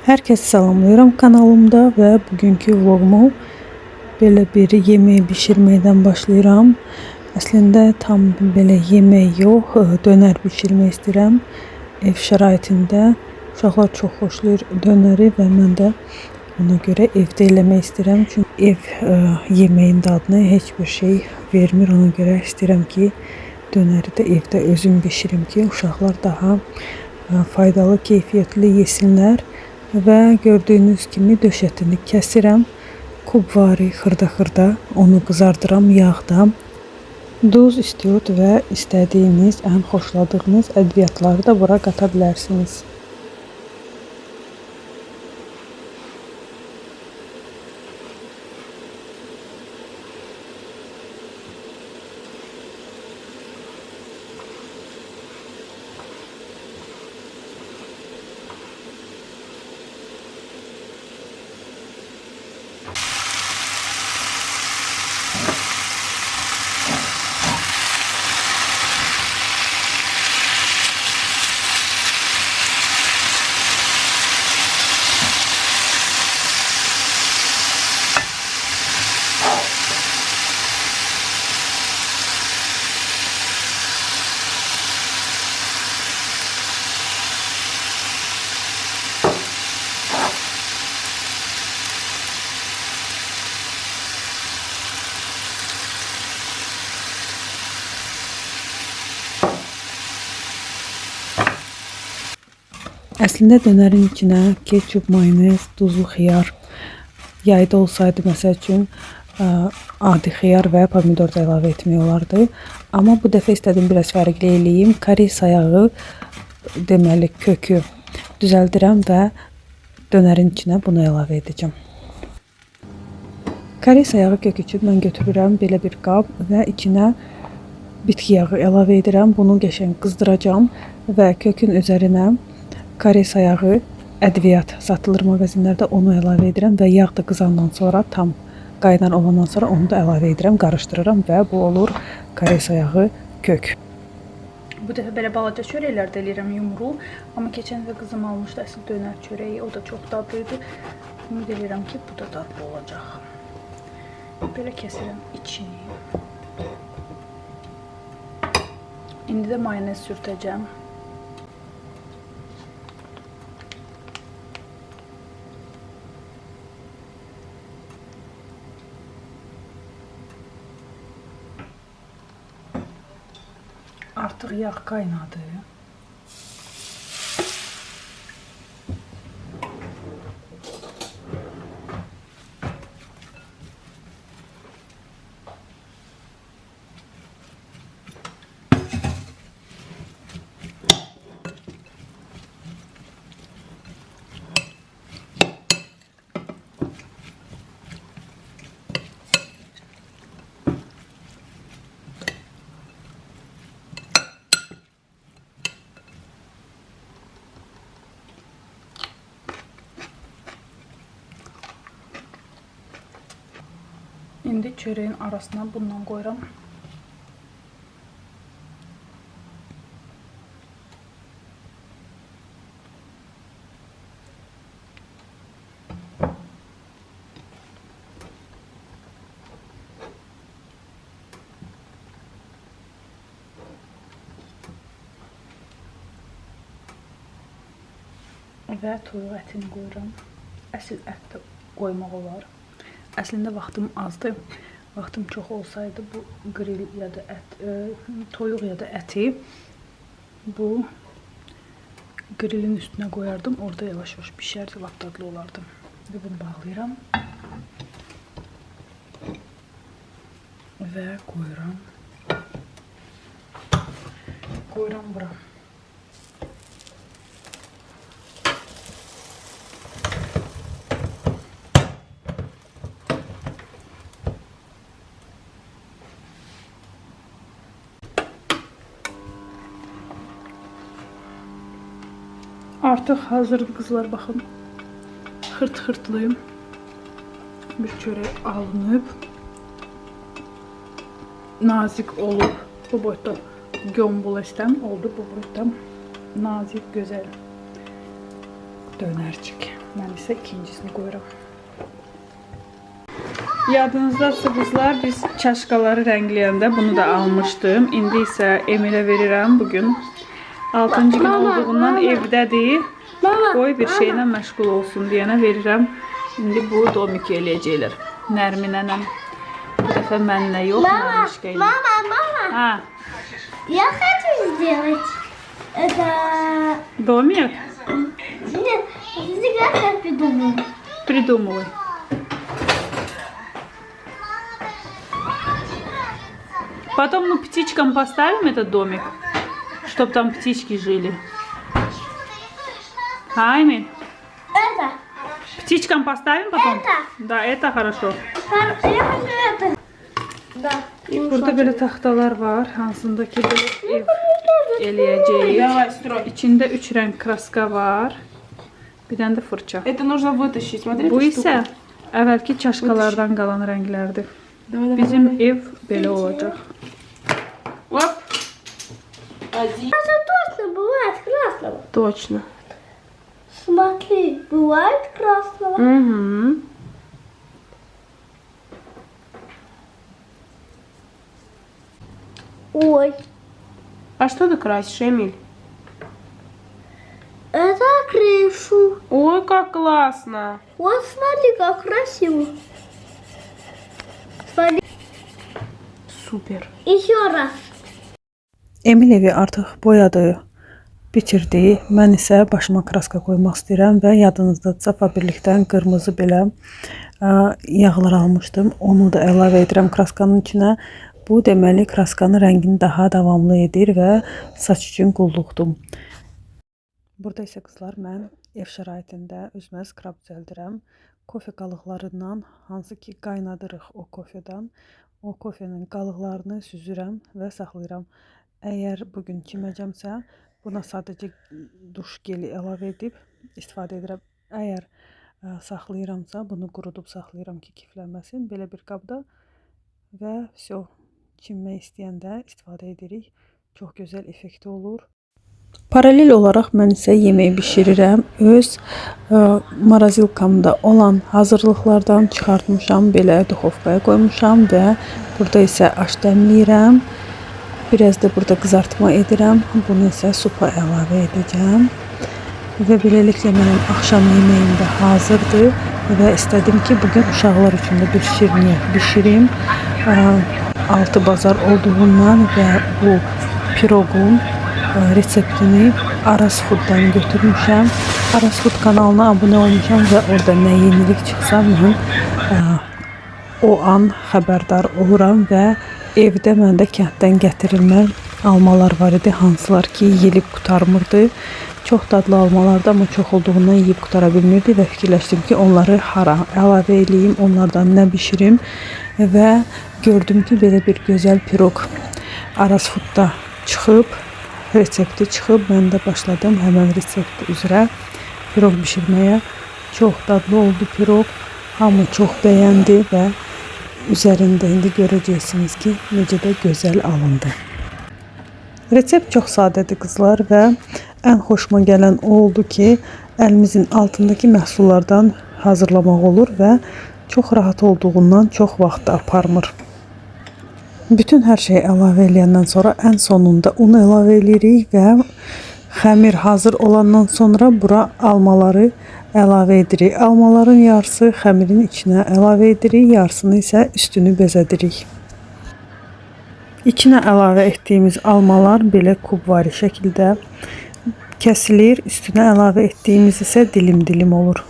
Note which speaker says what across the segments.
Speaker 1: Herkese salamlıyorum kanalımda ve bugünkü vlogumu böyle bir yemeği pişirmeden başlayıram. Aslında tam böyle yemek yok, döner pişirmək istəyirəm. Ev şəraitində uşaqlar çox xoşlayır döneri və mən də ona görə evdə eləmək istəyirəm. Çünki ev yeməyin dadını heç bir şey vermir. Ona görə istəyirəm ki, döneri də evdə özüm bişirim ki, uşaqlar daha faydalı, keyfiyyətli yesinlər. Və gördüyünüz kimi döşətini kəsirəm. Kubvari xırda-xırda onu qızardıram yağda. Duz, istiot və istədiyiniz, ən xoşladığınız ədviyyatları da bura qata bilərsiniz. Əslində dönərin içinə ketçup, mayonez, duzlu xiyar, yayda olsaydı məsəl üçün adi xiyar və pomidor da əlavə etmək olardı. Amma bu dəfə istədim biraz fərqli eləyim. Kari sayağı, deməli kökü düzəldirəm və dönərin içinə bunu əlavə edəcəm. Kari sayağı kök üçün mən götürürəm belə bir qab və içinə bitki yağı əlavə edirəm. Bunu qəşəng qızdıracağam və kökün üzərinə kare sayağı, ədviyyat satılır mağazinlərdə, onu əlavə edirəm və yağ da qızandan sonra, tam qaynar olandan sonra onu da əlavə edirəm, qarışdırıram və bu olur kare sayağı kök.
Speaker 2: Bu dəfə belə balaca çörəklər də eləyirəm yumru, amma keçən və qızım almışdı əsl dönər çörəyi, o da çox dadlıydı. Ümid edirəm ki, bu da dadlı olacaq. Belə kəsirəm içini. İndi də mayonez sürtəcəm. Artıq yağ qaynadı. İndi çörəyin arasına bundan qoyuram. Və toyuq ətini qoyuram. Əsl ət də qoymaq olar. Əslində vaxtım azdı. Vaxtım çox olsaydı bu grill ya da ət, toyuq ya da əti bu grillin üstünə qoyardım. Orada yavaş-yavaş pişərdi, lap dadlı olardı. Və bunu bağlayıram. Və qoyuram. Qoyuram bura. Artıq hazırdır qızlar, baxın. Xırt-xırtlıyım. Bir çörək alınıb. Nazik olub. Bu boyda gömbul istəm oldu. Bu boyda nazik, gözəl dönərcik. Mən isə ikincisini qoyuram. Yadınızdadsa qızlar, biz çaşkaları rəngləyəndə bunu da almışdım. İndi isə Emilə verirəm bugün. 6-cı gün olduğundan evdədir. Qoy bir şeylə məşğul olsun deyənə verirəm. İndi bu domik eləyəcəklər. Nərminənə. Bu dəfə mənlə yox, Nərmişka ilə.
Speaker 3: Мама,
Speaker 2: Ha,
Speaker 3: я хочу сделать это...
Speaker 2: domik.
Speaker 3: Нет, как я придумаю.
Speaker 2: Придумывай. Потом мы птичкам поставим этот домик, чтобы там птички жили. А, Эмиль?
Speaker 3: Это.
Speaker 2: Птичкам поставим потом?
Speaker 3: Это.
Speaker 2: Да, это хорошо.
Speaker 3: Я хочу это. Да.
Speaker 2: Burada belə taxtalar var, hansındakı belə ev eləyəcəyik. İçində 3 rəng kraska var. Bir dənə də fırça.
Speaker 4: Это нужно вытащить. Смотри,
Speaker 2: Bu
Speaker 4: эту
Speaker 2: isə
Speaker 4: штуку.
Speaker 2: əvvəlki çaşkalardan qalan rənglərdir. Bizim ev belə olacaq.
Speaker 4: Оп. Один.
Speaker 3: Это точно бывает красного.
Speaker 4: Точно.
Speaker 3: Смотри, бывает красного.
Speaker 4: Угу.
Speaker 3: Ой,
Speaker 4: А что ты красишь, Эмиль?
Speaker 3: это крышу.
Speaker 4: Ой, как классно.
Speaker 3: Вот смотри, как красиво. Смотри,
Speaker 4: Супер.
Speaker 3: еще раз.
Speaker 1: Emil evi artıq boyadı, bitirdi. Mən isə başıma kraska qoymaq istəyirəm və yadınızdadsa fabrikdən qırmızı belə yağlar almışdım. Onu da əlavə edirəm kraskanın içinə. Bu deməli kraskanın rəngini daha davamlı edir və saç üçün qulluqdur. Burada isə qızlar mən ev şəraitində özümə skrab düzəldirəm. Kofe qalıqlarından, hansı ki qaynadırıq o kofedən, o kofenin qalıqlarını süzürəm və saxlayıram. Əgər bugün kiməcəmsə, buna sadəcə duş geli əlavə edib istifadə edirəm. Əgər saxlayıramsa, bunu qurudub saxlayıram ki, kiflənməsin. Belə bir qabda və vəsə çimmək istəyəndə istifadə edirik. Çox gözəl effekti olur. Paralel olaraq mən isə yemək bişirirəm. Öz marazilkamda olan hazırlıqlardan çıxartmışam, belə duxovkaya qoymuşam və burada isə aş dəmləyirəm. Biraz da burada qızartma edirəm. Bunu isə supa əlavə edəcəm. Və beləliklə mənim axşam yeməyim də hazırdır və istədim ki, bugün uşaqlar üçün də bir şirniyyat bişirim. Altı bazar olduğundan və bu piroqun reseptini Aras Food'dan götürmüşəm. Aras Food kanalına abunə olmuşam və orada nə yenilik çıxsa mən o an xəbərdar oluram və evdə məndə kənddən gətirilmə almalar var idi, hansılar ki yeyilib qutarmırdı. Çox dadlı almalardı, amma çox olduğundan yeyib qutara bilmirdi və fikirləşdim ki, onları hara əlavə edeyim, onlardan nə bişirim və gördüm ki, belə bir gözəl piroq Aras Food'da çıxıb, resepti çıxıb, mən də başladım həmən resepti üzrə piroq bişirməyə. Çox dadlı oldu piroq, hamı çox bəyəndi və üzərində indi görəcəksiniz ki, necə də gözəl alındı. Resept çox sadədir qızlar və ən xoşuma gələn o oldu ki, əlimizin altındakı məhsullardan hazırlamaq olur və çox rahat olduğundan çox vaxt aparmır. Bütün hər şeyi əlavə eləyəndən sonra ən sonunda un əlavə edirik və xəmir hazır olandan sonra bura almaları əlavə edirik. Almaların yarısı xəmirin içinə əlavə edirik, yarısını isə üstünü bəzədirik. İçinə əlavə etdiyimiz almalar belə kubvari şəkildə kəsilir, üstünə əlavə etdiyimiz isə dilim-dilim olur.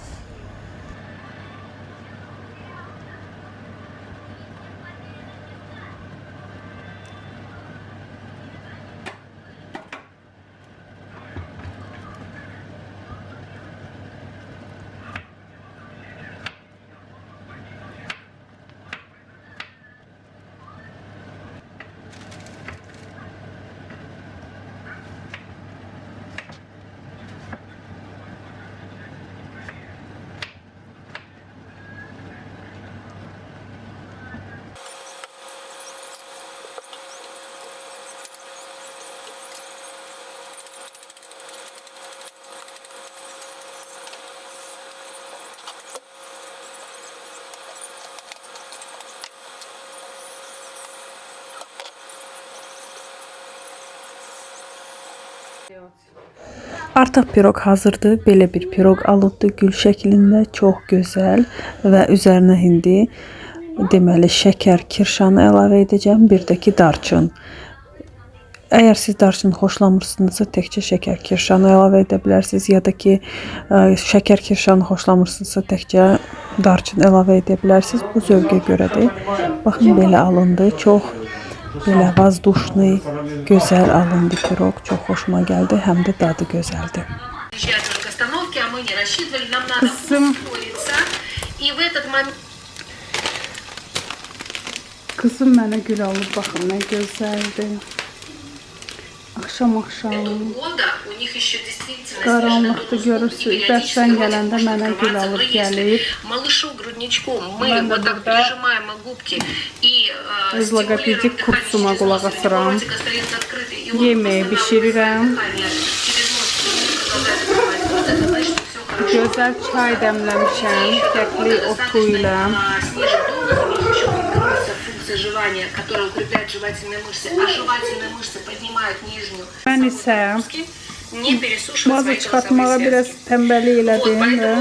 Speaker 1: Artıq piroq hazırdır. Belə bir piroq alıbdı gül şəklində, çox gözəl və üzərinə indi deməli şəkər, kirşanı əlavə edəcəm, bir də ki darçın. Əgər siz darçın xoşlamırsınızsa təkcə şəkər, kirşanı əlavə edə bilərsiniz ya da ki şəkər, kirşanı xoşlamırsınızsa təkcə darçın əlavə edə bilərsiniz. Bu zövqə görədir. Baxın belə alındı. Çox belə воздушный, gözəl alındı piroq. Çox xoşuma gəldi, həm də dadı gözəldir.
Speaker 2: Kızım mənə gül alıb, baxın nə gözəldir. Axşam qaranlıqda görürsünüz. Dərsdən gələndə mənə gül alıb gəlib. Mən də burada öz logopedik kursuma qulaq asıram. Yeməyi bişirirəm. Gözəl çay dəmləmişəm, kəkli otu ilə. Которые укрепляют жевательные мышцы, а жевательные мышцы поднимают нижнюю. Mən isə bazı çıxartmağa biraz tənbəllik elədim və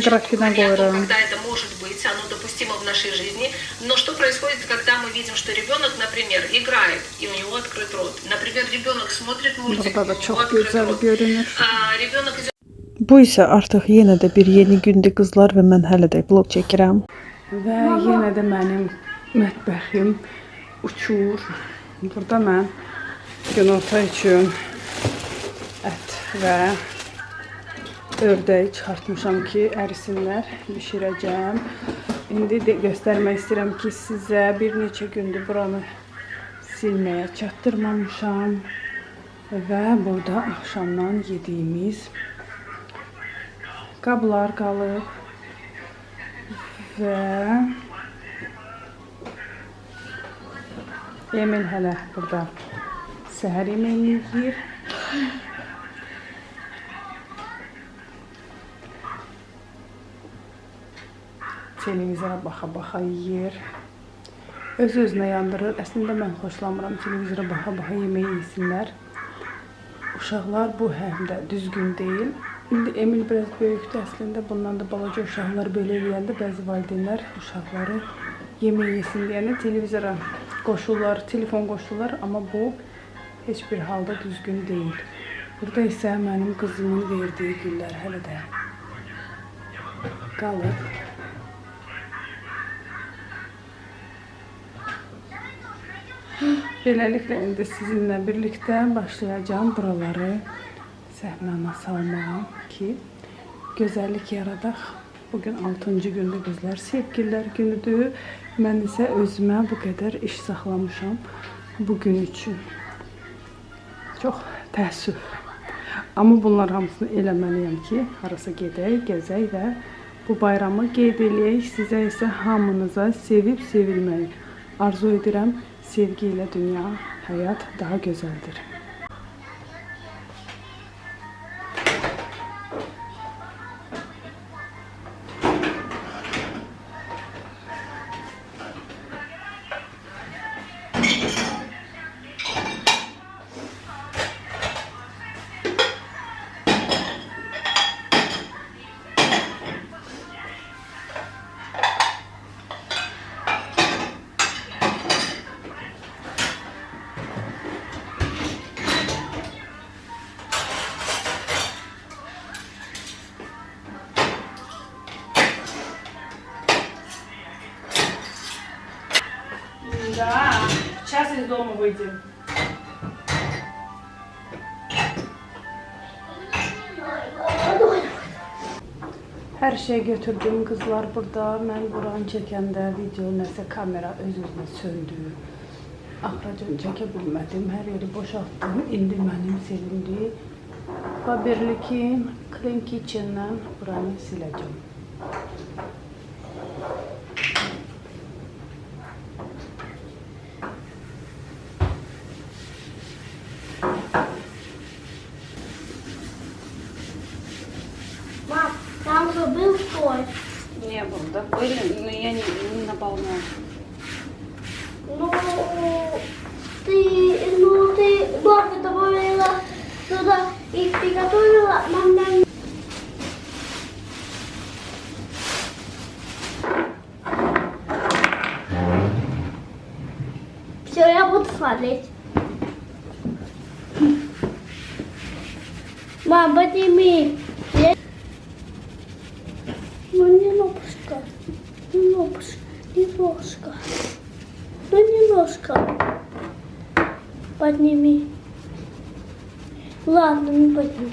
Speaker 2: qrafikinə qoyuram.
Speaker 5: Когда это может быть, оно допустимо в нашей жизни. Но что происходит, когда мы видим, что ребенок, например, играет, и у него открыт рот. Например, ребенок смотрит мультик,
Speaker 2: Burada da çox gözəl görünür.
Speaker 5: ребенок идет.
Speaker 1: Bu isə artıq yenə də bir yeni gündür qızlar və mən hələ də vlog çəkirəm.
Speaker 2: Və yenə də mənim mətbəxim uçur. Burada mən günorta üçün ət və ördək çıxartmışam ki, ərisinlər, bişirəcəm. İndi də göstərmək istəyirəm ki, sizə bir neçə gündür buranı silməyə çatdırmamışam. Və burada axşamdan yediyimiz qablar qalıb. Və Emil hələ burada səhər yeməyini yeyir. Televizora baxa-baxa yeyir. Öz-özünə yandırır. Əslində mən xoşlamıram televizora baxa-baxa yemək yesinlər. Uşaqlar bu həm də düzgün deyil. İndi Emil biraz böyükdür əslində. Bundan da balaca uşaqlar belə eləyəndə bəzi valideynlər uşaqları yemək yesin deyəndə televizora qoşurlar, telefon qoşurlar. Amma bu heç bir halda düzgün deyil. Burada isə mənim qızımın verdiyi güllər hələ də qalıb. Beləliklə indi sizinlə birlikdə başlayacağım buraları səhnəmə salmağa ki, gözəllik yaradaq. Bugün 6-cı gündür qızlar, sevgililər günüdür. Mən isə özümə bu qədər iş saxlamışam bugün üçün. Çox təəssüf. Amma bunlar hamısını eləməliyəm ki, harasa gedək, gəzək və bu bayramı qeyd eləyək. Sizə isə hamınıza sevib sevilməyi arzu edirəm. Sevgi ilə dünya, həyat daha gözəldir. Да, сейчас из дома выйдем. Hər şey götürdüm qızlar burada. Mən buranı çəkəndə video nəsə kamera öz-özünə söndü. Axıracan çəkə bilmədim. Hər yeri boşaltdım. İndi mənim sevimli Faberlikin Clean Kitchen-dən buranı siləcəm.
Speaker 3: Там же был соль.
Speaker 2: Не было, да? Были, но я не наполняла.
Speaker 3: Ну, ты много добавила Туда их приготовила мама. Все, я буду смотреть. Мам, подними. Ну, немножко. Немножко. Ну, немножко. Подними. Ладно, не подними.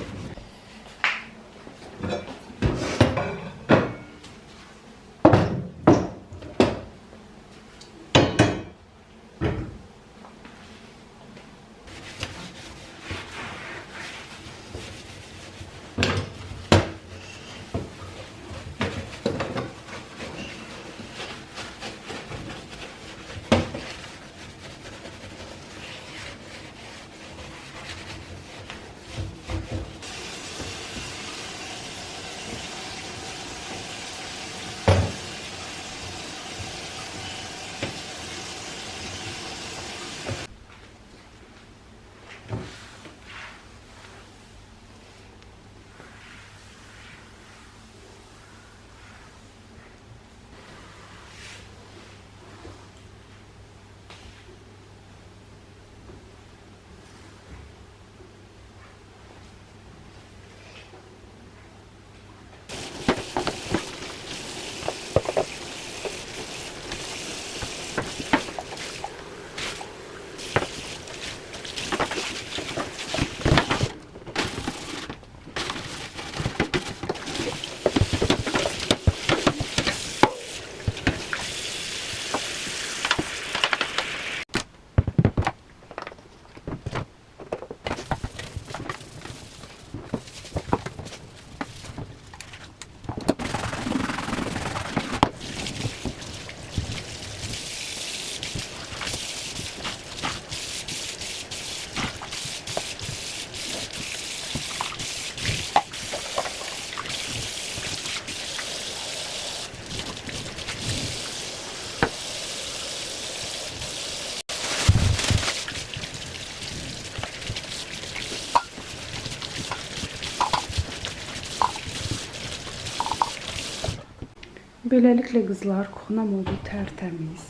Speaker 2: Beləliklə qızlar, kuxunam oldu tərtəmiz.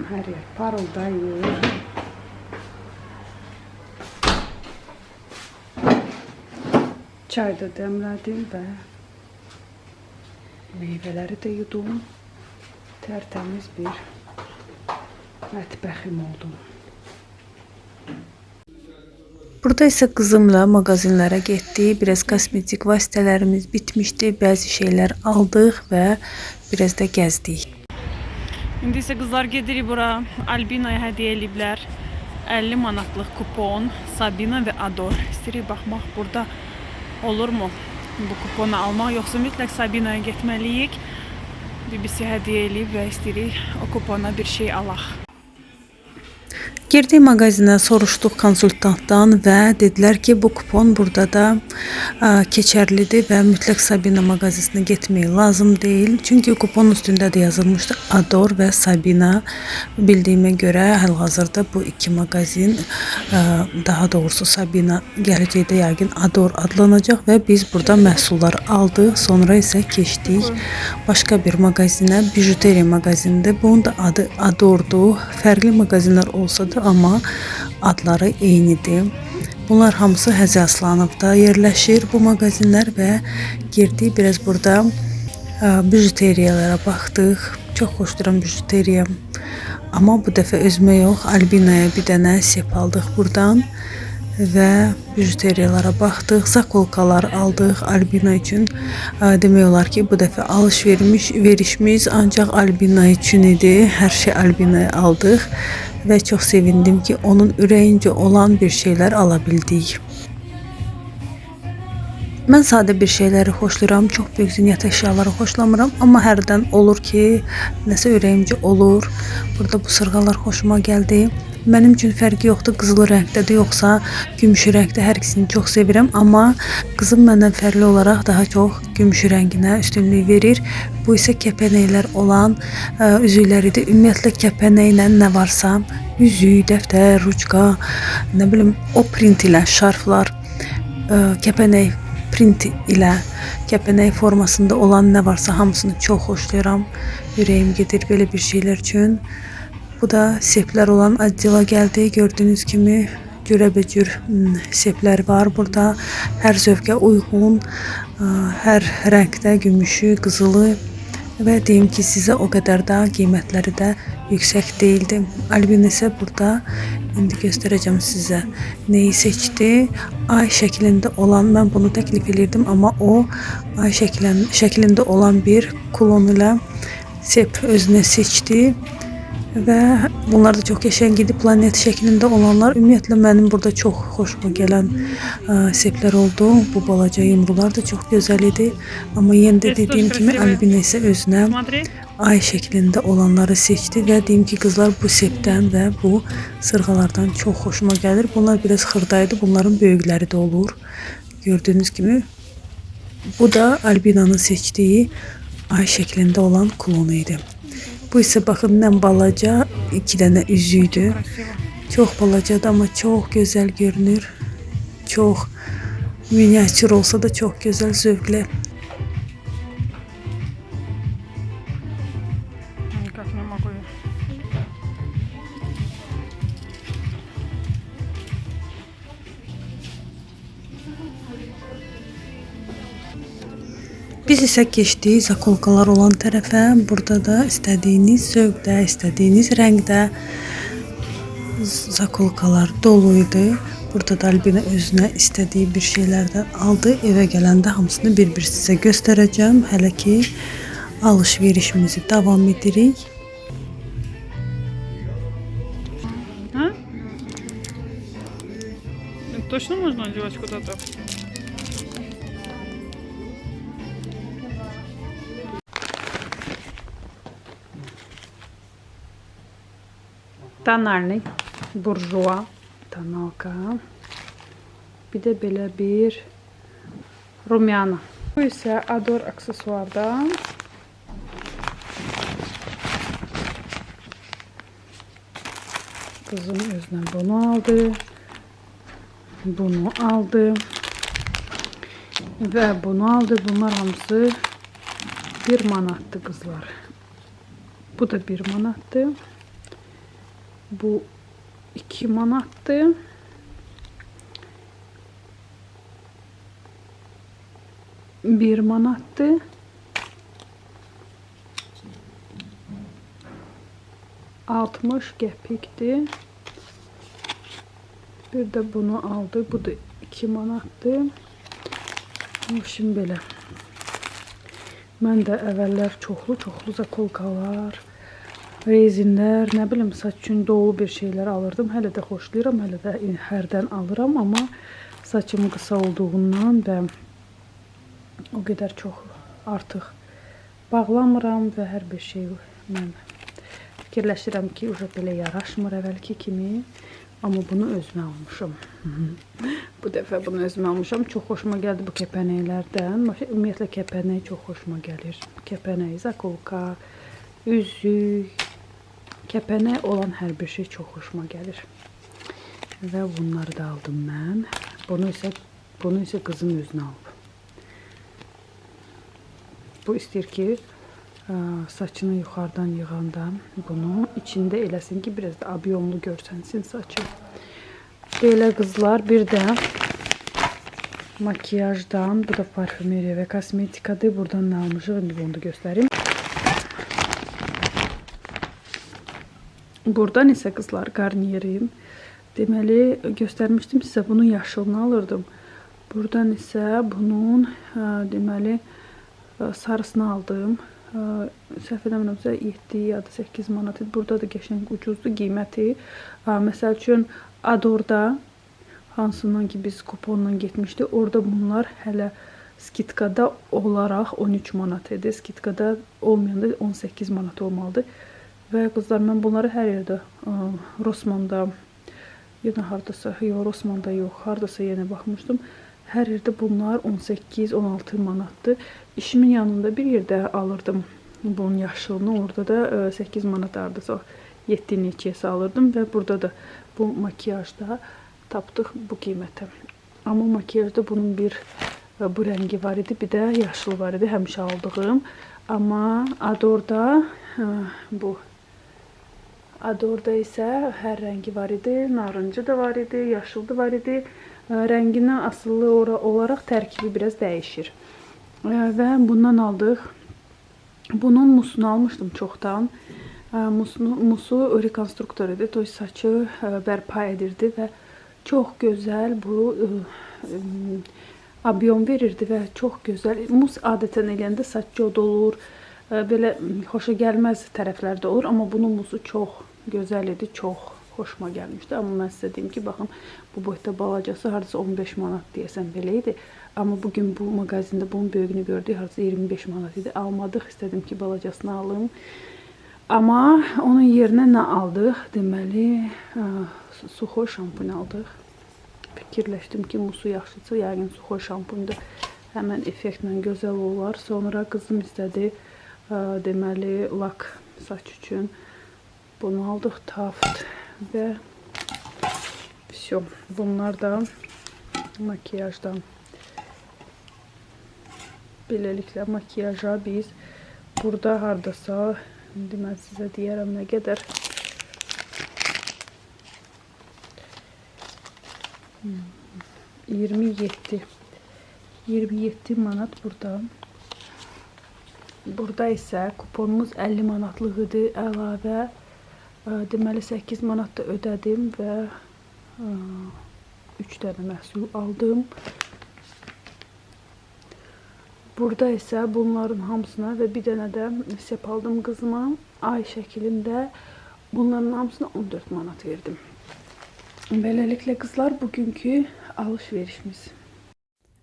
Speaker 2: Hər yer parıldayır. Çay da dəmlədim və meyvələri də yudum. Tərtəmiz bir mətbəxim oldu.
Speaker 1: Burada isə qızımla mağazinlərə getdik. Biraz kosmetik vasitələrimiz bitmişdi. Bəzi şeylər aldıq və biraz da gəzdik. İndi isə qızlar gedirik bura. Albinaya hədiyyə eliblər. 50 manatlıq kupon. Sabina və Ador. İstəyirik baxmaq burada olurmu bu kuponu almaq, yoxsa mütləq Sabinaya getməliyik. Bibisi hədiyyə elib və istəyirik o kupona bir şey alaq. Girdik mağazinə, soruşduq konsultantdan və dedilər ki, bu kupon burada da keçərlidir və mütləq Sabina mağazinə getmək lazım deyil. Çünki kupon üstündə də yazılmışdı Ador və Sabina. Bildiyimə görə hal-hazırda bu iki mağazin, daha doğrusu Sabina gələcəkdə yəqin Ador adlanacaq və biz burada məhsullar aldıq. Sonra isə keçdik başqa bir mağazinə, bijuteriya mağazinində. Bunun da adı Adordur. Fərqli mağazinlər olsa da amma adları eynidir. Bunlar hamısı Həzərslanıqda yerləşir bu mağazinlər və girdik biraz burada bijuteriyalara baxdıq. Çox xoşduram bijuteriya. Amma bu dəfə özümə yox, Albinaya bir dənə sep aldıq buradan və bijuteriyalara baxdıq. Zakolkalar aldıq Albina üçün. Demək olar ki, bu dəfə alış-verişimiz ancaq Albina üçün idi. Hər şey Albinaya aldıq. Və çox sevindim ki, onun ürəyincə olan bir şeylər ala bildik. Mən sadə bir şeyləri xoşlayıram, çox böyük zinət əşyaları xoşlamıram, amma hərdən olur ki, nəsə ürəyimcə olur. Burada bu sırğalar xoşuma gəldi. Mənim üçün fərqi yoxdur, qızılı rəngdədir yoxsa gümüşü rəngdə, hər ikisini çox sevirəm, amma qızım məndən fərqli olaraq daha çox gümüşü rənginə üstünlük verir. Bu isə kəpənəklər olan üzükləridir. Ümumiyyətlə kəpənəklə nə varsa, üzük, dəftər, ruçka, nə bilim, o print ilə şarflar, kəpənək print ilə, kəpənək formasında olan nə varsa hamısını çox xoşlayıram. Ürəyim gedir belə bir şeylər üçün. Bu da seplər olan atdela gəldi. Gördüyünüz kimi cürəbəcür seplər var burada. Hər zövqə uyğun, hər rəngdə gümüşü, qızılı və deyim ki, sizə o qədər də qiymətləri də yüksək deyildi. Albin isə burada indi göstərəcəm sizə neyi seçdi. Ay şəklində olan, mən bunu təklif edirdim, amma o ay şəklində olan bir kulon ilə sep özünə seçdi. Və bunlar da çox qəşəng idi. Planet şəklində olanlar ümumiyyətlə mənim burada çox xoşuma gələn seplər oldu. Bu balaca yumrular da çox gözəl idi. Amma yenə də dediyim kimi Albina isə özünə ay şəklində olanları seçdi və deyim ki, qızlar bu sepdən və bu sırğalardan çox xoşuma gəlir. Bunlar biraz xırdaydı. Bunların böyükləri də olur. Gördüyünüz kimi bu da Albina'nın seçdiyi ay şəklində olan kulonu idi. Bu isə baxın nə balaca 2 dənə üzüydü. Çox balacadır, amma çox gözəl görünür. Çox miniatür olsa da çox gözəl, zövqlə. Biz isə keçdik zakolkalar olan tərəfə. Burada da istədiyiniz zövqdə, istədiyiniz rəngdə zakolkalar dolu idi. Burada da Albina özünə istədiyi bir şeylərdən aldı. Evə gələndə hamısını bir-bir sizə göstərəcəm. Hələ ki alış-verişimizi davam edirik.
Speaker 2: Точно можно одевать куда-то? Tonalный, burjuva, tonalka. Bir də belə bir rumyana. Bu isə Ador aksesuardan. Kızım özünə bunu aldı. Bunu aldı. Və bunu aldı. Bunlar hamısı 1 manatdı qızlar. Bu da 1 manatdı. Bu 2 manatdı. Bir manatdı. $60 qəpikdi. Bir də bunu aldı. Bu da 2 manatdı. Şimdi belə. Mən də əvvəllər çoxlu zakolkalar, rezinlər, nə bilim, saç üçün dolu bir şeylər alırdım. Hələ də xoşlayıram, hələ də hərdən alıram, amma saçım qısa olduğundan və o qədər çox artıq bağlamıram və hər bir şey mən fikirləşirəm ki, uca belə yaraşmır əvvəlki kimi. Amma bunu özümə almışam. Bu dəfə bunu özümə almışam. Çox xoşuma gəldi bu kəpənəklərdən. Ümumiyyətlə kəpənək çox xoşuma gəlir. Kəpənək, zakolka, üzük, kəpənək olan hər bir şey çox xoşuma gəlir. Və bunları da aldım mən. Bunu isə qızım özünə alıb. Bu istəyir ki, saçını yuxarıdan yığanda bunu içində eləsin ki, biraz da abyomlu görsənsin saçı. Belə qızlar, bir də makiyajdan, bu da parfümeriya və kosmetikadır. Buradan nə almışıq, indi bunu da göstəreyim. Buradan isə qızlar Garnier'in, deməli göstərmişdim sizə, bunun yaşılını alırdım. Buradan isə bunun deməli sarısını aldım. Səhv eləmirəmsə 7 ya da 8 manat idi. Burada da qəşəng ucuzdur qiyməti. Məsəl üçün Adorda hansından ki biz kuponla getmişdi. Orada bunlar hələ skitkada olaraq 13 manat idi. Skitkada olmayanda 18 manat olmalıdır. Və qızlar, mən bunları hər yerdə Rossmanda, yenə hardasa, yox Rossmanda yox, hardasa yenə baxmışdım. Hər yerdə bunlar 18-16 manatdır. İşimin yanında bir yerdə alırdım bunun yaşılını. Orada da 8 manat hardasa 7 neçəyə alırdım və burada da bu makiyajda tapdıq bu qiymətə. Amma makiyajda bunun bir bu rəngi var idi, bir də yaşlı var idi, həmişə aldığım. Amma Ador'da bu Ador'da isə hər rəngi var idi, narıncı da var idi, yaşıl da var idi. Rəngindən asılı olaraq tərkibi biraz dəyişir. Və bundan aldıq. Bunun musunu almışdım çoxdan. Musu rekonstruktor idi, toy saçı bərpa edirdi və çox gözəl bu abyon verirdi və çox gözəl. Mus adətən eləyəndə saç cod olur, belə xoşa gəlməz tərəflərdə olur, amma bunun musu çox gözəl idi, çox xoşuma gəlmişdi. Amma mən sizə deyim ki, baxın, bu boyda balacası hardasa 15 manat deyəsən belə idi. Amma bugün bu mağazində bunun böyüyünü gördük, hardasa 25 manat idi. Almadıq, istədim ki, balacasını alım. Amma onun yerinə nə aldıq? Deməli, Suxoy şampun aldıq. Fikirləşdim ki, musu yaxşısı, yəqin Suxoy şampundur. Həmən effektlə gözəl olar. Sonra qızım istədi, deməli, lak saç üçün. Bunu aldıq, Taft və все. Bunlar da makiyajdan. Beləliklə makiyaja biz burada hardasa, indi mən sizə deyərəm nə qədər 27 manat burada. Burada isə kuponumuz 50 manatlıq idi əlavə. Deməli 8 manat da ödədim və 3 dənə məhsul aldım. Burada isə bunların hamısına və bir dənə də sep aldım qızıma. Ay şəklində bunların hamısına 14 manat verdim. Beləliklə qızlar, bugünkü alış-verişimiz.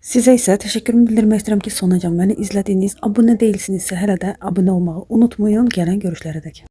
Speaker 1: Sizə isə təşəkkürümü bildirmək istəyirəm ki, sonacan məni izlədiniz. Abunə deyilsinizsə hələ də abunə olmağı unutmayın. Gələn görüşlərə dək.